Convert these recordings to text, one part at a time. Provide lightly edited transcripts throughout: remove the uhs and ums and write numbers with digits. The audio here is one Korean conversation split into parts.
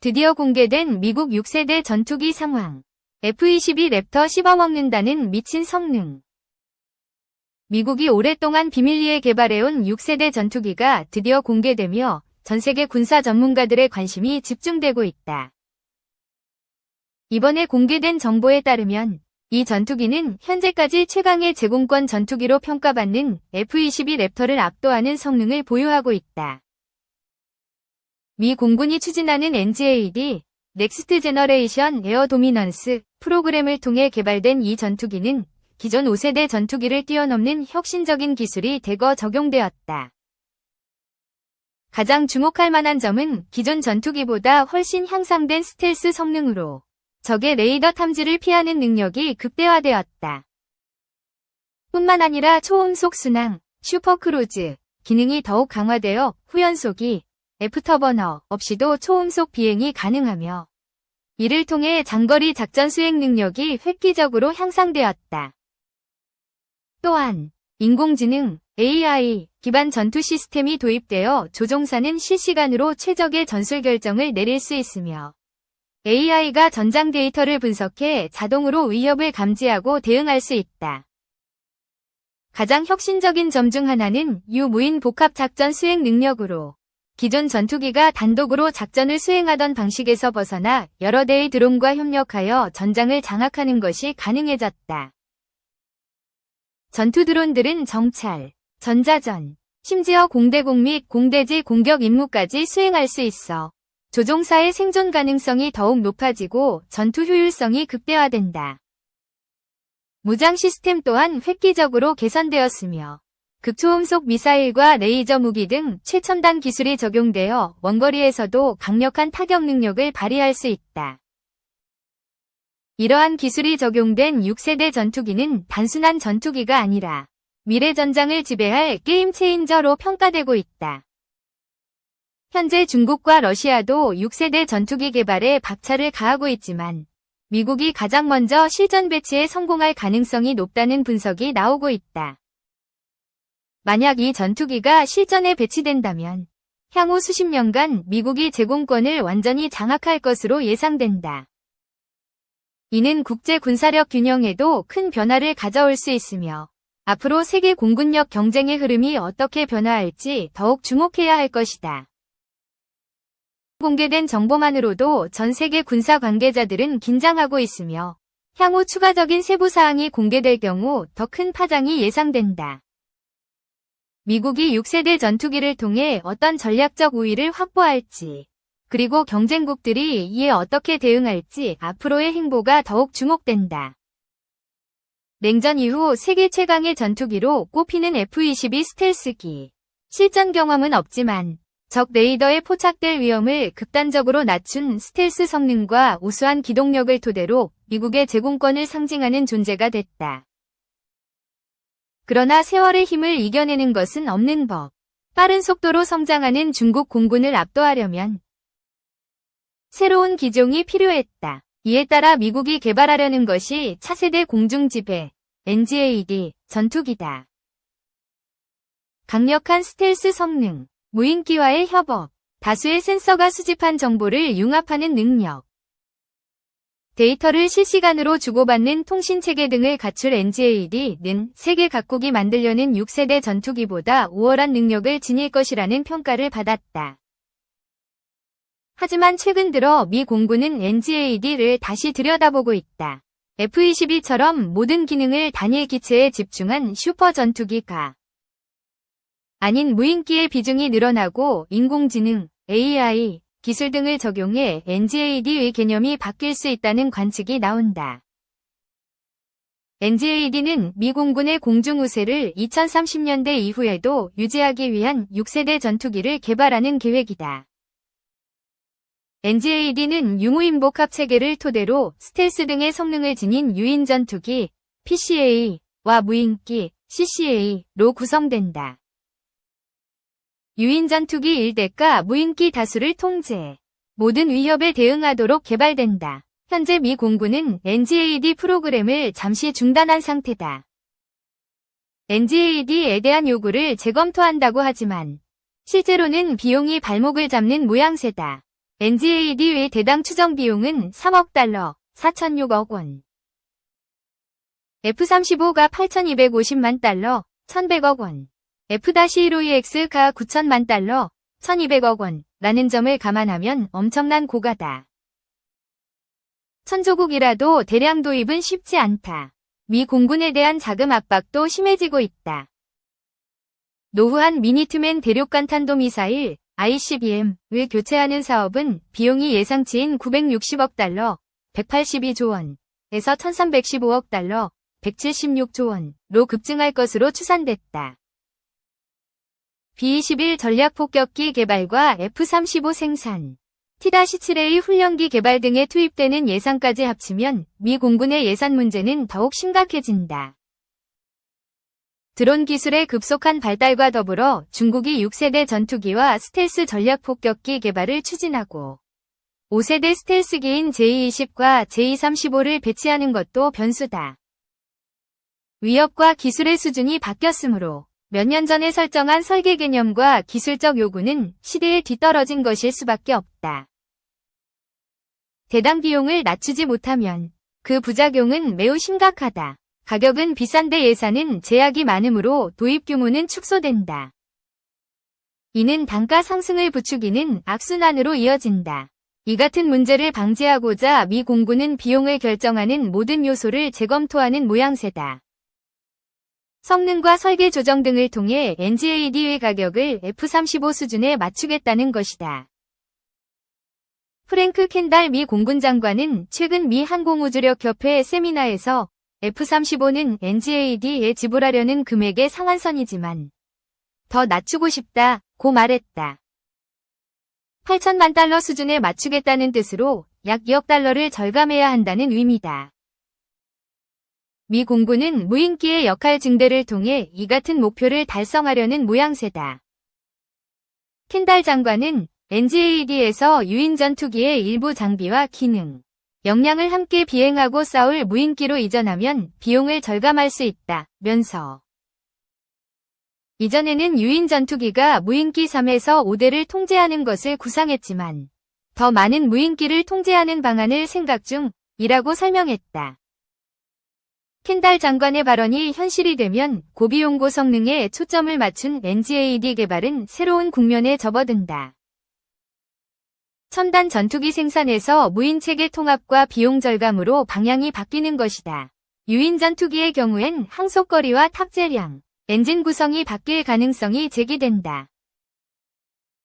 드디어 공개된 미국 6세대 전투기 상황. F-22 랩터 씹어먹는다는 미친 성능. 미국이 오랫동안 비밀리에 개발해온 6세대 전투기가 드디어 공개되며 전세계 군사 전문가들의 관심이 집중되고 있다. 이번에 공개된 정보에 따르면 이 전투기는 현재까지 최강의 제공권 전투기로 평가받는 F-22 랩터를 압도하는 성능을 보유하고 있다. 미 공군이 추진하는 NGAD, 넥스트 제너레이션 에어 도미넌스 프로그램을 통해 개발된 이 전투기는 기존 5세대 전투기를 뛰어넘는 혁신적인 기술이 대거 적용되었다. 가장 주목할 만한 점은 기존 전투기보다 훨씬 향상된 스텔스 성능으로 적의 레이더 탐지를 피하는 능력이 극대화되었다. 뿐만 아니라 초음속 순항, 슈퍼크루즈 기능이 더욱 강화되어 후연소기, 애프터버너 없이도 초음속 비행이 가능하며 이를 통해 장거리 작전 수행 능력이 획기적으로 향상되었다. 또한 인공지능, AI 기반 전투 시스템이 도입되어 조종사는 실시간으로 최적의 전술 결정을 내릴 수 있으며 AI가 전장 데이터를 분석해 자동으로 위협을 감지하고 대응할 수 있다. 가장 혁신적인 점 중 하나는 유무인 복합 작전 수행 능력으로 기존 전투기가 단독으로 작전을 수행하던 방식에서 벗어나 여러 대의 드론과 협력하여 전장을 장악하는 것이 가능해졌다. 전투 드론들은 정찰, 전자전, 심지어 공대공 및 공대지 공격 임무까지 수행할 수 있어 조종사의 생존 가능성이 더욱 높아지고 전투 효율성이 극대화된다. 무장 시스템 또한 획기적으로 개선되었으며 극초음속 미사일과 레이저 무기 등 최첨단 기술이 적용되어 원거리에서도 강력한 타격 능력을 발휘할 수 있다. 이러한 기술이 적용된 6세대 전투기는 단순한 전투기가 아니라 미래 전장을 지배할 게임 체인저로 평가되고 있다. 현재 중국과 러시아도 6세대 전투기 개발에 박차를 가하고 있지만 미국이 가장 먼저 실전 배치에 성공할 가능성이 높다는 분석이 나오고 있다. 만약 이 전투기가 실전에 배치된다면 향후 수십 년간 미국이 제공권을 완전히 장악할 것으로 예상된다. 이는 국제 군사력 균형에도 큰 변화를 가져올 수 있으며 앞으로 세계 공군력 경쟁의 흐름이 어떻게 변화할지 더욱 주목해야 할 것이다. 공개된 정보만으로도 전 세계 군사 관계자들은 긴장하고 있으며 향후 추가적인 세부 사항이 공개될 경우 더 큰 파장이 예상된다. 미국이 6세대 전투기를 통해 어떤 전략적 우위를 확보할지, 그리고 경쟁국들이 이에 어떻게 대응할지 앞으로의 행보가 더욱 주목된다. 냉전 이후 세계 최강의 전투기로 꼽히는 F-22 스텔스기. 실전 경험은 없지만 적 레이더에 포착될 위험을 극단적으로 낮춘 스텔스 성능과 우수한 기동력을 토대로 미국의 제공권을 상징하는 존재가 됐다. 그러나 세월의 힘을 이겨내는 것은 없는 법. 빠른 속도로 성장하는 중국 공군을 압도하려면 새로운 기종이 필요했다. 이에 따라 미국이 개발하려는 것이 차세대 공중지배, NGAD, 전투기다. 강력한 스텔스 성능, 무인기와의 협업, 다수의 센서가 수집한 정보를 융합하는 능력, 데이터를 실시간으로 주고받는 통신체계 등을 갖출 NGAD는 세계 각국이 만들려는 6세대 전투기보다 우월한 능력을 지닐 것이라는 평가를 받았다. 하지만 최근 들어 미 공군은 NGAD를 다시 들여다보고 있다. F-22처럼 모든 기능을 단일 기체에 집중한 슈퍼 전투기가 아닌 무인기의 비중이 늘어나고 인공지능, AI, 기술 등을 적용해 NGAD의 개념이 바뀔 수 있다는 관측이 나온다. NGAD는 미 공군의 공중 우세를 2030년대 이후에도 유지하기 위한 6세대 전투기를 개발하는 계획이다. NGAD는 유무인 복합 체계를 토대로 스텔스 등의 성능을 지닌 유인 전투기, PCA와 무인기, CCA로 구성된다. 유인 전투기 1대가 무인기 다수를 통제, 모든 위협에 대응하도록 개발된다. 현재 미 공군은 NGAD 프로그램을 잠시 중단한 상태다. NGAD에 대한 요구를 재검토한다고 하지만 실제로는 비용이 발목을 잡는 모양새다. NGAD의 대당 추정 비용은 3억 달러, 4,006억 원. F-35가 8,250만 달러, 1,100억 원. F-15EX가 9,000만 달러, 1,200억 원, 라는 점을 감안하면 엄청난 고가다. 천조국이라도 대량 도입은 쉽지 않다. 미 공군에 대한 자금 압박도 심해지고 있다. 노후한 미니트맨 대륙간 탄도미사일 ICBM을 교체하는 사업은 비용이 예상치인 960억 달러, 182조 원에서 1315억 달러, 176조 원로 급증할 것으로 추산됐다. B-21 전략폭격기 개발과 F-35 생산, T-7A 훈련기 개발 등에 투입되는 예산까지 합치면 미 공군의 예산 문제는 더욱 심각해진다. 드론 기술의 급속한 발달과 더불어 중국이 6세대 전투기와 스텔스 전략폭격기 개발을 추진하고 5세대 스텔스기인 J-20과 J-35를 배치하는 것도 변수다. 위협과 기술의 수준이 바뀌었으므로 몇 년 전에 설정한 설계 개념과 기술적 요구는 시대에 뒤떨어진 것일 수밖에 없다. 대당 비용을 낮추지 못하면 그 부작용은 매우 심각하다. 가격은 비싼데 예산은 제약이 많으므로 도입 규모는 축소된다. 이는 단가 상승을 부추기는 악순환으로 이어진다. 이 같은 문제를 방지하고자 미 공군은 비용을 결정하는 모든 요소를 재검토하는 모양새다. 성능과 설계 조정 등을 통해 NGAD의 가격을 F-35 수준에 맞추겠다는 것이다. 프랭크 켄달 미 공군 장관은 최근 미 항공우주력협회 세미나에서 F-35는 NGAD에 지불하려는 금액의 상한선이지만 더 낮추고 싶다고 말했다. 8천만 달러 수준에 맞추겠다는 뜻으로 약 2억 달러를 절감해야 한다는 의미다. 미 공군은 무인기의 역할 증대를 통해 이 같은 목표를 달성하려는 모양새다. 켄달 장관은 NGAD에서 유인 전투기의 일부 장비와 기능, 역량을 함께 비행하고 싸울 무인기로 이전하면 비용을 절감할 수 있다면서 이전에는 유인 전투기가 무인기 3에서 5대를 통제하는 것을 구상했지만 더 많은 무인기를 통제하는 방안을 생각 중이라고 설명했다. 켄달 장관의 발언이 현실이 되면 고비용 고성능에 초점을 맞춘 NGAD 개발은 새로운 국면에 접어든다. 첨단 전투기 생산에서 무인체계 통합과 비용 절감으로 방향이 바뀌는 것이다. 유인 전투기의 경우엔 항속거리와 탑재량, 엔진 구성이 바뀔 가능성이 제기된다.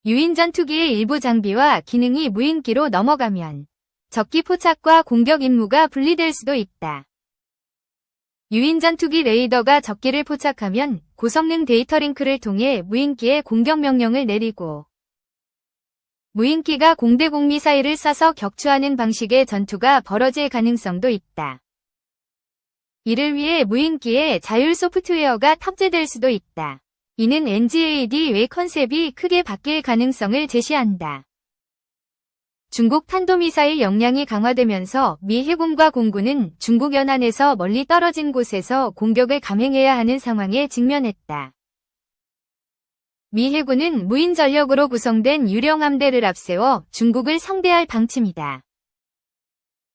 유인 전투기의 일부 장비와 기능이 무인기로 넘어가면 적기 포착과 공격 임무가 분리될 수도 있다. 유인 전투기 레이더가 적기를 포착하면 고성능 데이터 링크를 통해 무인기에 공격 명령을 내리고 무인기가 공대공 미사일을 쏴서 격추하는 방식의 전투가 벌어질 가능성도 있다. 이를 위해 무인기에 자율 소프트웨어가 탑재될 수도 있다. 이는 NGAD의 컨셉이 크게 바뀔 가능성을 제시한다. 중국 탄도미사일 역량이 강화되면서 미 해군과 공군은 중국 연안에서 멀리 떨어진 곳에서 공격을 감행해야 하는 상황에 직면했다. 미 해군은 무인 전력으로 구성된 유령 함대를 앞세워 중국을 상대할 방침이다.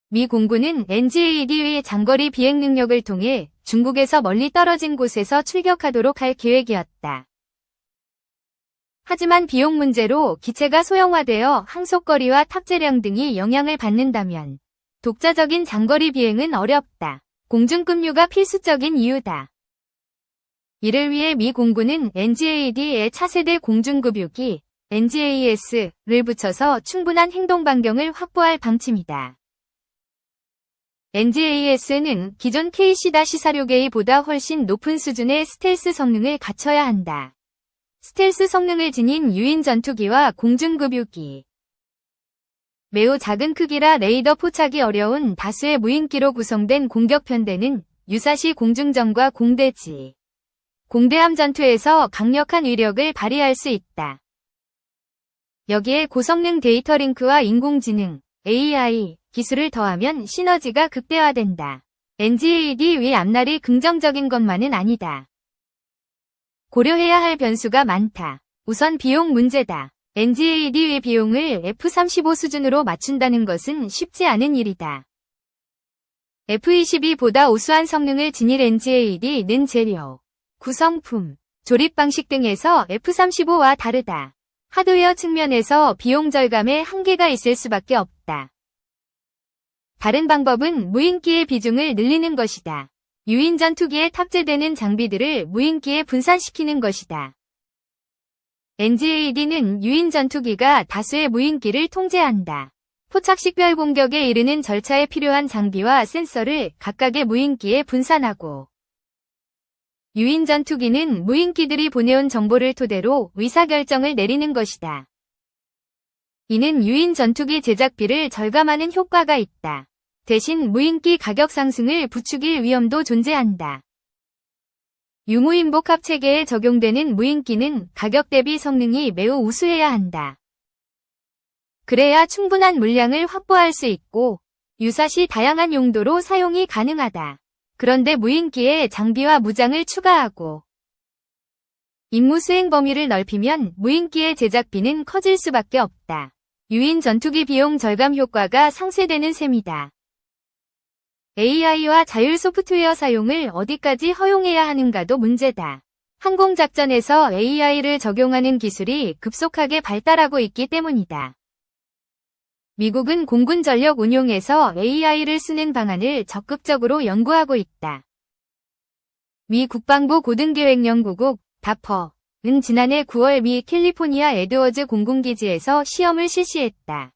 미 공군은 NGAD의 장거리 비행 능력을 통해 중국에서 멀리 떨어진 곳에서 출격하도록 할 계획이었다. 하지만 비용 문제로 기체가 소형화되어 항속거리와 탑재량 등이 영향을 받는다면 독자적인 장거리 비행은 어렵다. 공중급유가 필수적인 이유다. 이를 위해 미 공군은 NGAD의 차세대 공중급유기 NGAS를 붙여서 충분한 행동 반경을 확보할 방침이다. NGAS는 기존 KC-46A보다 훨씬 높은 수준의 스텔스 성능을 갖춰야 한다. 스텔스 성능을 지닌 유인 전투기와 공중급유기. 매우 작은 크기라 레이더 포착이 어려운 다수의 무인기로 구성된 공격편대는 유사시 공중전과 공대지, 공대함 전투에서 강력한 위력을 발휘할 수 있다. 여기에 고성능 데이터 링크와 인공지능, AI 기술을 더하면 시너지가 극대화된다. NGAD 앞날이 긍정적인 것만은 아니다. 고려해야 할 변수가 많다. 우선 비용 문제다. NGAD의 비용을 F-35 수준으로 맞춘다는 것은 쉽지 않은 일이다. F-22보다 우수한 성능을 지닐 NGAD는 재료, 구성품, 조립 방식 등에서 F-35와 다르다. 하드웨어 측면에서 비용 절감에 한계가 있을 수밖에 없다. 다른 방법은 무인기의 비중을 늘리는 것이다. 유인 전투기에 탑재되는 장비들을 무인기에 분산시키는 것이다. NGAD는 유인 전투기가 다수의 무인기를 통제한다. 포착식별 공격에 이르는 절차에 필요한 장비와 센서를 각각의 무인기에 분산하고, 유인 전투기는 무인기들이 보내온 정보를 토대로 의사결정을 내리는 것이다. 이는 유인 전투기 제작비를 절감하는 효과가 있다. 대신 무인기 가격 상승을 부추길 위험도 존재한다. 유무인복합 체계에 적용되는 무인기는 가격 대비 성능이 매우 우수해야 한다. 그래야 충분한 물량을 확보할 수 있고 유사시 다양한 용도로 사용이 가능하다. 그런데 무인기에 장비와 무장을 추가하고 임무 수행 범위를 넓히면 무인기의 제작비는 커질 수밖에 없다. 유인 전투기 비용 절감 효과가 상쇄되는 셈이다. AI와 자율 소프트웨어 사용을 어디까지 허용해야 하는가도 문제다. 항공작전에서 AI를 적용하는 기술이 급속하게 발달하고 있기 때문이다. 미국은 공군 전력 운용에서 AI를 쓰는 방안을 적극적으로 연구하고 있다. 미 국방부 고등계획연구국 DARPA는 지난해 9월 미 캘리포니아 에드워즈 공군기지에서 시험을 실시했다.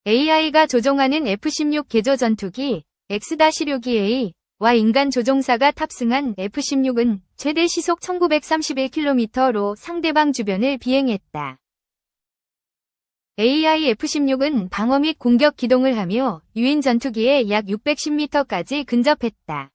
AI가 조종하는 F-16 개조 전투기 X-6EA와 인간 조종사가 탑승한 F-16은 최대 시속 1931km로 상대방 주변을 비행했다. AI F-16은 방어 및 공격 기동을 하며 유인 전투기에 약 610m까지 근접했다.